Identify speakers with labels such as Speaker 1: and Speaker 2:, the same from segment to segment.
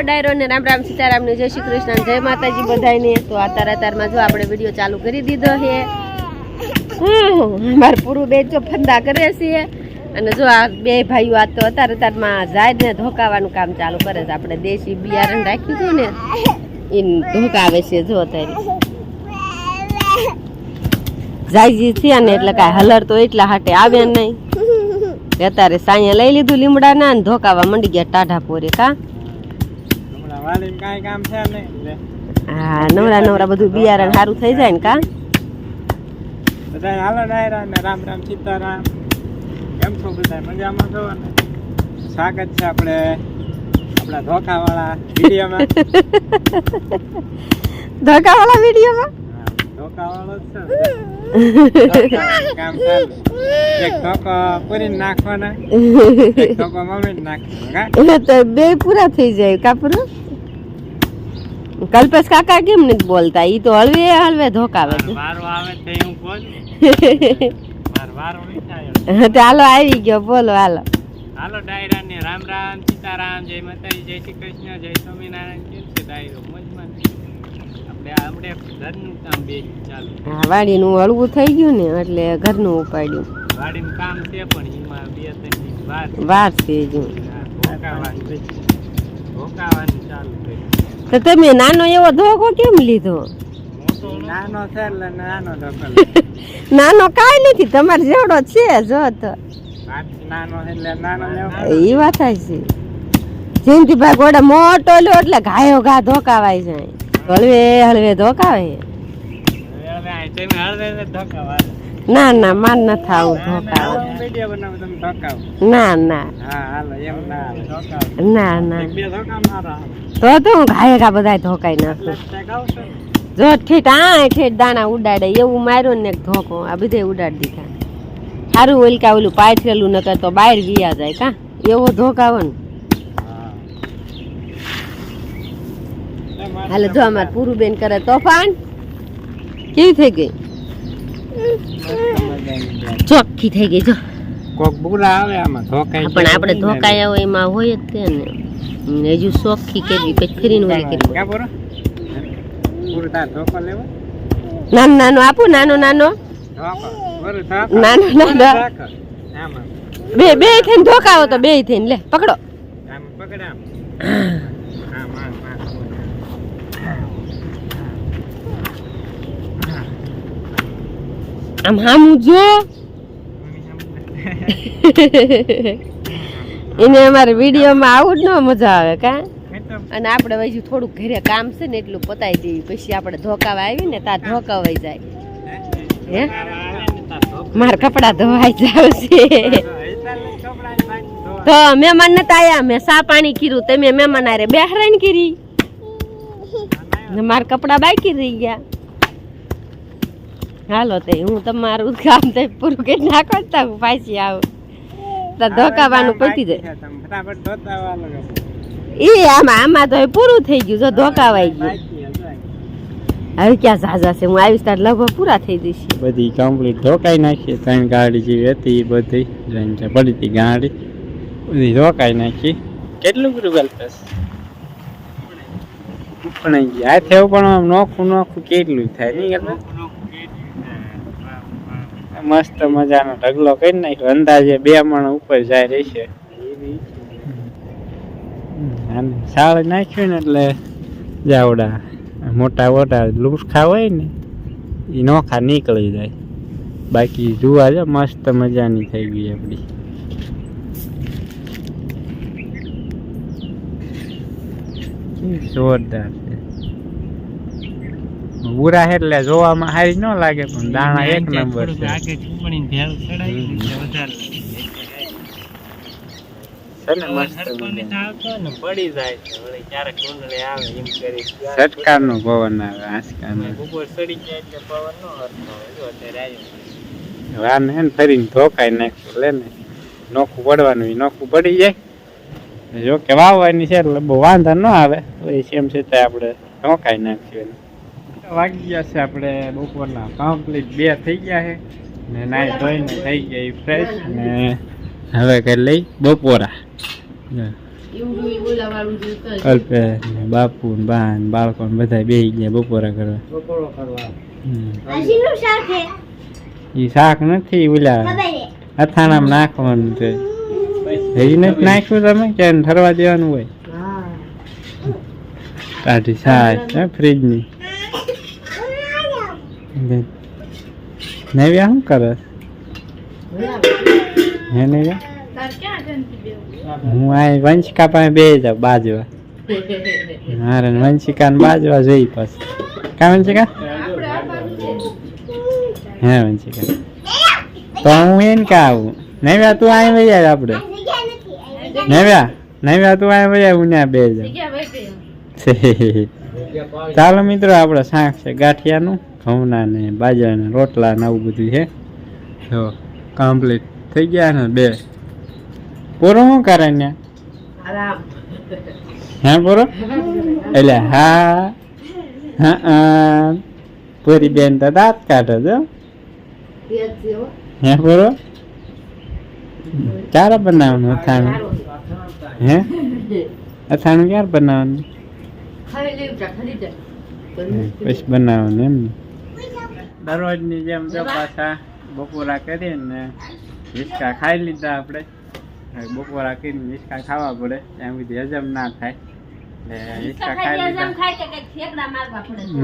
Speaker 1: ડાયરો ને રામ રામ સીતારામ ને જય શ્રી કૃષ્ણ જય માતાજી બધાને। તો અત્યારમાં જો આપણે વિડીયો ચાલુ કરી દીધો છે। મારે પૂરું બે જો ફંદા કરે છે અને જો આ બે ભાઈઓ આ તો અત્યારમાં જાય ને ધોકાવાનું કામ ચાલુ કરે છે। આપણે દેશી બિયારણ રાખ્યું હતું ને એ ધોકાવે છે જો અત્યારે જાયજી થયા ને એટલે કાંઈ હલર તો એટલા હાટે આવે નહીં। અત્યારે સાયા લઈ લીધું લીમડા ના ધોકાવા મંડી ગયા ટાઢા પોરે કા। હા નવરા નવરા બધું બિયારણ સારું થઈ જાય ને કા।
Speaker 2: હાલો ડાયરા ને રામ રામ સીતારામ, કેમ છો બધા? મજામાં છો ને? સ્વાગત છે આપણે આપણા ધોકાવાળા વિડીયોમાં।
Speaker 1: ધોકાવાળા વિડીયોમાં
Speaker 2: ધોકાવાળો જ છે કામ ચાલુ। એક ધોકો પૂરીને નાખવાના, એક ધોકો મમ્મીને નાખવાનો
Speaker 1: તો બે પૂરા થઈ જાય કા પૂરું। કલ્પેશ કાકા કેમ નથી બોલતા? ઈ તો હળવે હળવે ધોકાવે છે।
Speaker 2: વારો આવે તે હું બોલું, વારો નહીં થાય।
Speaker 1: તો હાલો આવી ગયો, બોલો હાલો।
Speaker 2: હાલો ડાયરા ને રામ રામ સીતારામ, જય માતાજી, જય શ્રી કૃષ્ણ, જય સ્વામિનારાયણ। કેમ છે ડાયરો? મજમાં? આપણે ઘરનું કામ બે ચાલુ। હા
Speaker 1: વાડીનું હળવું થઈ ગયું ને એટલે ઘરનું ઉપાડ્યું।
Speaker 2: વાડીનું કામ છે પણ એમાં બે ત્રણ
Speaker 1: વાર છે જો
Speaker 2: ધોકાવાનું ચાલુ કર્યું।
Speaker 1: તો તમે નાનો એવો ધોકો કેમ લીધો?
Speaker 2: નાનો છે એટલે નાનો ધોકો
Speaker 1: નાનો કાંઈ નથી, તમારે જેવડો છે જો તો
Speaker 2: નાનો એટલે નાનો
Speaker 1: એ વાત છે। જયંતિભાઈ ગોડા મોટો લ્યો એટલે ઘાયો ઘા ધોકાવાય જાય, હળવે હળવે ધોકાવે। ના ના માર ન થાવું ધોકાવે, ના ના ના ના તો હું ઘાયે ઘા બધા ધોકાઈ નાખું। જો ઠેઠ આ ઠેઠ દાણા ઉડાડે એવું માર્યું ને ધોકો આ બધે ઉડાડી દીધા। સારું ઓલ કા ઓલું પાથરેલું નકર તો બહાર વિયા જાય કા એવો ધોકાવો ને। હાલો જો અમાર પૂરું બેન કરે તોફાન। કેવી થઈ ગઈ? ચોખ્ખી થઈ ગઈ જો।
Speaker 2: કોક બુરા આવે આમાં ધોકાઈ,
Speaker 1: પણ આપણે ધોકાયા હોય એમાં હોય જ તે ને હજુ ચોખ્ખી કરવી પછી ફરીને ઓલી કરવી।
Speaker 2: ક્યાં બોરો પૂરો તાર ધોકો લેવો?
Speaker 1: નાનો નાનો આપું, નાનો નાનો
Speaker 2: ધોકો બોરો ધોકો
Speaker 1: નાનો નાનો
Speaker 2: આમાં
Speaker 1: બે બે થઈને ધોકાવો તો બે થઈને લે પકડો
Speaker 2: આમ પકડ આમ આમ
Speaker 1: આમ હામું જો। એને અમારે વિડીયોમાં આવું જ ન મજા આવે કા। અને આપણે હજુ થોડુંક ઘરે કામ છે ને એટલું પતાવી દેવી પછી આપણે ધોકાવા આવી ને ત્યાં ધોકાવાઈ જાય। હે મારા કપડા ધોવાઈ જાવ છે તો મહેમાન નતા આયા, મેં સા પાણી કર્યું, તમે મહેમાન આરે બેહરાઈને કરી, મારા કપડા બાકી રહી ગયા। હાલો તે હું તમારું કામ તો પૂરું કરી નાખો તો પાછી આવું તો ધોકાવાનું પતી જાય।
Speaker 2: ફટાફટ ધોતાવા લાગે
Speaker 1: એ આમાં તો પૂરું થઈ ગયું જો ધોકાવાઈ ગયું। હવે ક્યાં ઝાઝા છે, હું આવીશ ત્યારે લગભગ પૂરા થઈ જશે।
Speaker 2: બધી કમ્પ્લીટ ધોકાઈ નાખી, ત્રણ ગાડી જેવી હતી એ બધી પડી હતી ગાડી બધી ધોકાઈ નાખી। કેટલું બધું ગલપેસ પણ હાથે પણ આમ નોખું નોખું કેટલું થાય નહીં ગલપેસ? મસ્ત મજાનો ઢગલો કરી નાખ્યો, અંદાજે 2 મણ ઉપર જાય રહેશે। શાળ નાખ્યું ને એટલે જાવડા મોટા મોટા લુસખા હોય ને એ નોખા નીકળી જાય। બાકી જોવા જો મસ્ત મજાની થઈ ગઈ આપણી। જોરદાર છે, બુરા એટલે જોવામાં સારી ન લાગે પણ દાણા એક નંબર છે। ઝટકાનો પવન આવે, આંચકાનો વાન હે ને ફરીને ધોકાઈ નાખ્યું લે ને નોખું પડવાનું નોખું પડી જાય। જો કે વાવવાની છે એટલે બહુ વાંધા ન આવે, એમ છતાં આપણે ધોકાઈ નાખ્યું। વાગી ગયા છે આપણે બપોરના કમ્પ્લીટ 2 થઈ ગયા છે ને નાઈ ધોઈને થઈ ગયા ફ્રેશ ને હવે કરી લઈ બપોરા। અલ્પેશ ને બાપુ ને બા ને બાળકો ને બધા બેસી ગયા બપોરા કરવા. ઈ શાક નથી ઓલા અથાણામાં નાખવાનું છે. હજી નથી નાખ્યું તમે કે ઠરવા દેવાનું હોય? કાઢી છાશ ફ્રીજ ની. નવ્યા શું કરે હે નવ્યા? હું આ વંશિકા પાસે બે જાઉં બાજવા. મારે વંશિકા ને બાજવા જોઈ પછી. કા વંશિકા? હે વંશિકા તો હું એને કા આવું? નવ્યા તું અહીં વહી આવે આપડે. નવ્યા તું અહીં વહી હું ત્યાં બે જાઉં. ચાલો મિત્રો, આપડે શાક છે ગાંઠિયાનું, ઘઉંના ને બાજરાના રોટલા ને આવું બધું છે. જો કમ્પ્લીટ થઈ ગયા ને બે. પૂરો શું કરે ને? હે પૂરો? એટલે હા હા પૂરી બેન તો દાંત કાઢે છો. હે પૂરો? ક્યારે બનાવવાનું અથાણું? હે અથાણું ક્યારે બનાવવાનું? પછી બનાવવાનું એમ ને? દરરોજની જેમ જો પાછા બપોરા કરીને હિંચકા ખાઈ લીધા આપણે. બપોરા કરીને હિંચકા ખાવા પડે, ત્યાં સુધી હજમ ના થાય. હિંચકા ખાઈ લીધા.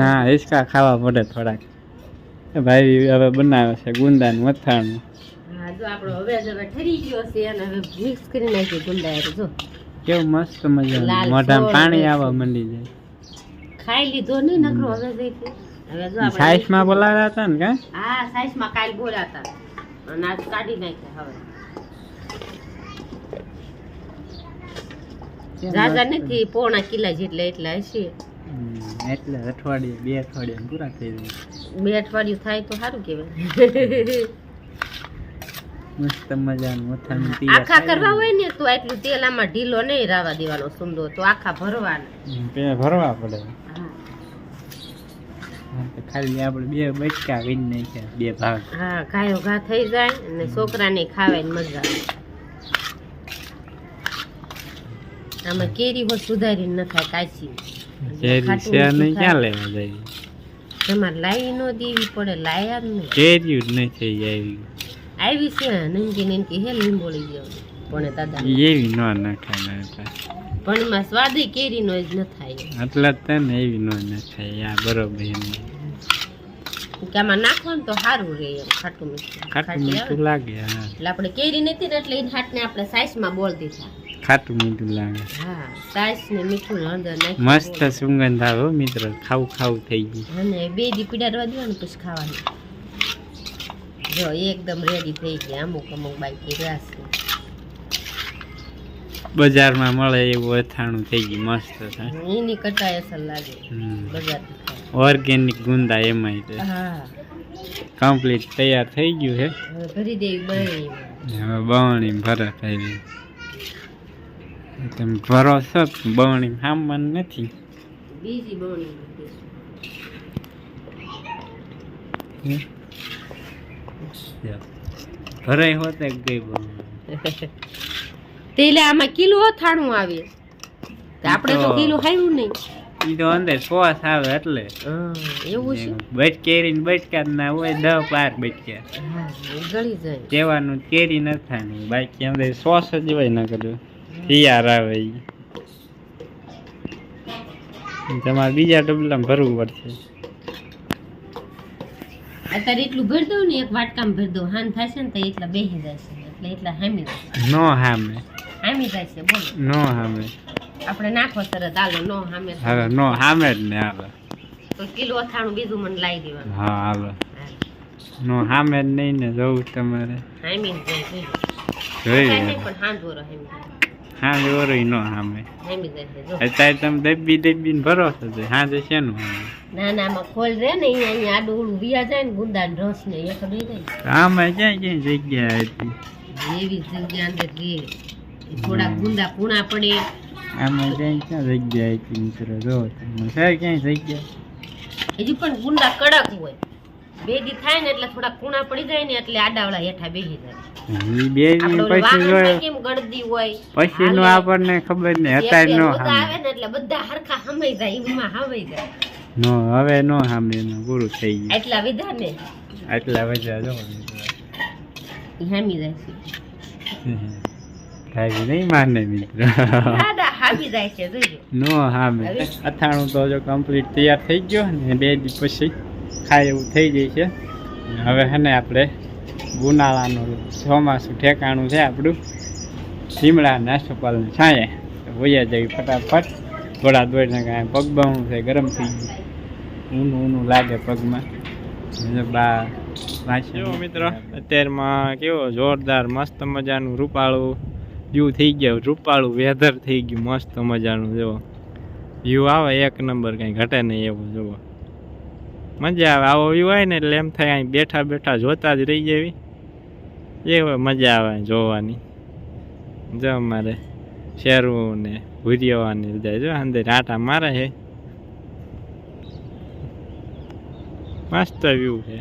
Speaker 2: ના, હિંચકા ખાવા પડે થોડાક. ભાઈ હવે બનાવે છે ગુંદાનું અથાણું. કેવું મસ્ત મજા, મોઢામાં પાણી આવવા માંડી જાય.
Speaker 1: ખાઈ લીધો નહીં નકરો હવે
Speaker 2: સાઈઝ માં બોલાવ્યા હતા ને? કા
Speaker 1: હા, સાઈઝ માં કાલ બોલાતા અને આજ કાઢી નાખ્યા. હવે રાજા નથી, પોણા કિલા જેટલા એટલા હશે.
Speaker 2: એટલે અઠવાડિયે બે અઠવાડિયા પૂરા થઈ જાય.
Speaker 1: બે અઠવાડિયું થાય તો સારું કહેવાય.
Speaker 2: મસ્ત મજાનું અથાણું
Speaker 1: આખા કરવા હોય ને તો એટલું તેલ આમાં ઢીલો નહીં રાવા દેવાનો સુંદો, તો આખા ભરવાના.
Speaker 2: ભરવા પડે. ખાલી આપણે બે બચકા વીન નાખ્યા, બે ભાગ.
Speaker 1: હા, ગાયો ઘા થઈ જાય અને છોકરાને ખાવાની મજા આવે. આમાં કેરી હોત સુધારી ન થાય કાચી.
Speaker 2: કેરી છે નહીં, ક્યાં લેવા જાય?
Speaker 1: તમારે લાવી ન દેવી પડે, લાયા જ નહીં.
Speaker 2: કેરી જ નહીં થઈ આવી.
Speaker 1: આવી છે નનકી નનકી હે લીંબોળી જેવી, પણ દાદા
Speaker 2: એવી ન નખાય.
Speaker 1: પણ એમાં સ્વાદ કેરી નો જ ન થાય.
Speaker 2: એટલે જ તને એવી ન નખાય. આ બરોબર
Speaker 1: કે આમાં નાખવાનું તો સારું રહે, એમ ખાટું મીઠું
Speaker 2: લાગે.
Speaker 1: એટલે આપણે કેરી નથી ને એટલે એ હાટ ને આપણે સાઈઝ માં બોલ દીધા.
Speaker 2: ખાટું મીઠું લાગે.
Speaker 1: હા, સાઈઝ ને મીઠું અંદર નાખી
Speaker 2: મસ્ત સુગંધ આવે મિત્રો. ખાવું થઈ ગયું.
Speaker 1: અને બે દી પીડાડવા દેવાનું પછી ખાવાનું. જો એકદમ રેડી થઈ ગયા. અમુક બાકી રહ્યા છે.
Speaker 2: બજારમાં મળે એવું અથાણું થઈ ગયું. મસ્ત છે.
Speaker 1: એની કરતા અસર લાગે બજાર.
Speaker 2: ઓર્ગેનિક ગુંદા એમાં.
Speaker 1: હા,
Speaker 2: કમ્પ્લીટ તૈયાર થઈ ગયું છે.
Speaker 1: હવે ભરી દેવી બરણી.
Speaker 2: હવે બરણી ભરે થઈ ગઈ. તમે ભરો છો બરણી સામાન નથી.
Speaker 1: બીજી બરણી
Speaker 2: ભરાઈ હોતે ગઈ બરણી.
Speaker 1: તેલે આમાં કિલો અથાણું આવે, આપણે તો કિલો ખાયું નહીં.
Speaker 2: ઈ તો અંદર સોસ આવે એટલે
Speaker 1: એવું છે.
Speaker 2: બચકેરી ને બચકા ના હોય 10-12 બચકા
Speaker 1: ગળી જાય
Speaker 2: કેવાનું કેરી ન થાય. બાકી અંદર સોસ જ હોય ના કર્યું તૈયાર આવે. તમારે બીજા ડબલામાં ભરવું પડશે.
Speaker 1: અત્યારે એટલું ભરી દઉં ને, એક વાટકામાં ભરી દઉં. હાન થશે ને તો એટલા બેસી જાય છે, એટલે એટલા હામી જાય.
Speaker 2: નો હામે
Speaker 1: હામી જાય છે. બોલો
Speaker 2: નો હામે
Speaker 1: આપણે નાખો તરત હાલો. નો હામે
Speaker 2: હવે નો હામે જ ને હાલે
Speaker 1: તો કિલો અથાણું બીજું મને લાવી દેવાનું.
Speaker 2: હા હાલો. નો હામે જ નહીં ને જવું તમારે.
Speaker 1: હામી
Speaker 2: જોઈ
Speaker 1: પણ હાંધો રહે.
Speaker 2: હા જોરોય નો હામે.
Speaker 1: હામી જાય છે.
Speaker 2: અત્યારે તમે દબી ને ભરો છો હાજે શેનું હામે?
Speaker 1: ના ના, આમાં ખોલ રે ને અહીંયા આડું ઓળું વિયા જાય ને ગુંદા રસ ને એક દઈ જાય.
Speaker 2: આમાં ક્યાં જગ્યા હતી?
Speaker 1: એવી જગ્યા અંદર રે થોડા ગુંદા પૂણા પડે.
Speaker 2: આમાં ક્યાં જગ્યા હતી મિત્રો? જો તમે ક્યાંય જગ્યા
Speaker 1: હજી પણ ગુંદા કડક હોય. બે દી થાય ને એટલે થોડા પૂણા પડી જાય ને એટલે આડાવાળા હેઠા બેસી જાય.
Speaker 2: ઈ બે
Speaker 1: આપણે ઓલું
Speaker 2: પછી
Speaker 1: વાહનમાં
Speaker 2: જોયું
Speaker 1: કેમ ગળદી હોય
Speaker 2: પછી નો
Speaker 1: હાલે.
Speaker 2: આપણને ખબર ને
Speaker 1: બે
Speaker 2: હતા
Speaker 1: બે
Speaker 2: નો
Speaker 1: રોદા આવે
Speaker 2: સામે
Speaker 1: ને એટલે બધા હરખા હમાઈ જાય ઈમાં હમાઈ જાય
Speaker 2: નો હવે નો સામે એનું પૂરું થઈ ગયું
Speaker 1: એટલા વિધા ને
Speaker 2: આટલા વજા જો
Speaker 1: ઈ હામી જાય છે
Speaker 2: કાઈ નહીં માને મિત્ર
Speaker 1: દાદા હામી જાય છે જોજો
Speaker 2: નો સામે અથાણું તો જો કમ્પ્લીટ તૈયાર થઈ ગયો ને 2 દી પછી ખાય એવું થઈ જાય છે હવે હે ને આપણે ઉનાળાનું ચોમાસું ઠેકાણું છે આપણું લીમડા નાસ્ટોપાલને છાંયે વયા જઈ ફટાફટ થોડા દોડીને કાંઈ પગ બહુ છે ગરમ થઈ ગયું ઊનું લાગે પગમાં બા જો મિત્રો અત્યારમાં કેવો જોરદાર મસ્ત મજાનું રૂપાળું વ્યૂ થઈ ગયું રૂપાળું વેધર થઈ ગયું મસ્ત મજાનું જુઓ વ્યૂ આવે એક નંબર કંઈ ઘટે નહીં એવું જુઓ મજા આવે આવો વ્યૂ હોય ને એટલે એમ થાય અહીં બેઠા બેઠા જોતા જ રહી જેવી એ મજા આવે જોવાની જો અમારે શેરવું ને ભૂરિયાવાની બધા જો અંદર આટા મારે છે મસ્ત વ્યૂ છે